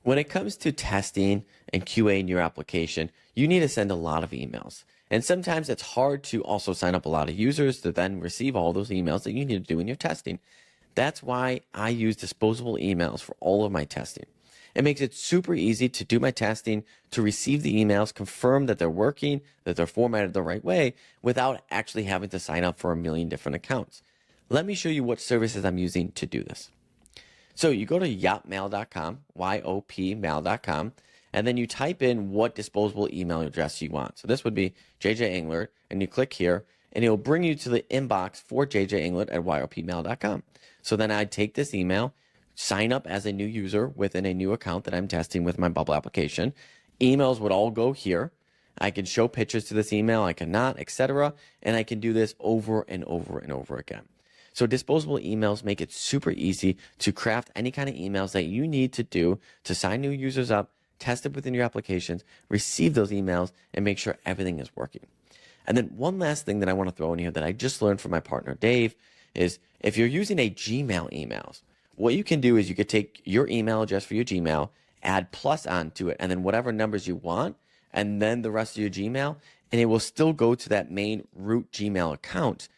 When it comes to testing and QA in your application, you need to send a lot of emails. And sometimes it's hard to also sign up a lot of users to then receive all those emails that you need to do in your testing. That's why I use disposable emails for all of my testing. It makes it super easy to do my testing, to receive the emails, confirm that they're working, that they're formatted the right way, without actually having to sign up for a million different accounts. Let me show you what services I'm using to do this. So you go to yopmail.com, YOPmail.com, and then you type in what disposable email address you want. So this would be JJ Englert, and you click here, and it will bring you to the inbox for JJ Englert at YOPmail.com. So then I'd take this email, sign up as a new user within a new account that I'm testing with my Bubble application. Emails would all go here. I can show pictures to this email, I cannot, etc. And I can do this over and over and over again. So disposable emails make it super easy to craft any kind of emails that you need to do to sign new users up, test it within your applications, receive those emails, and make sure everything is working. And then one last thing that I want to throw in here that I just learned from my partner Dave is if you're using a Gmail emails, what you can do is you could take your email address for your Gmail, add plus onto it, and then whatever numbers you want, and then the rest of your Gmail, and it will still go to that main root Gmail account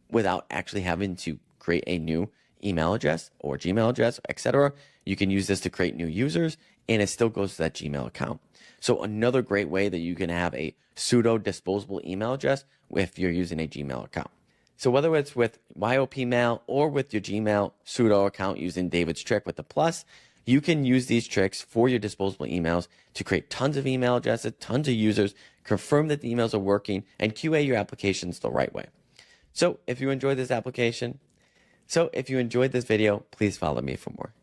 without actually having to create a new email address or Gmail address, etc. You can use this to create new users, and it still goes to that Gmail account. So another great way that you can have a pseudo disposable email address if you're using a Gmail account. So whether it's with Yopmail or with your Gmail pseudo account using David's trick with the plus, you can use these tricks for your disposable emails to create tons of email addresses, tons of users, confirm that the emails are working, and QA your applications the right way. So if you enjoyed this video, please follow me for more.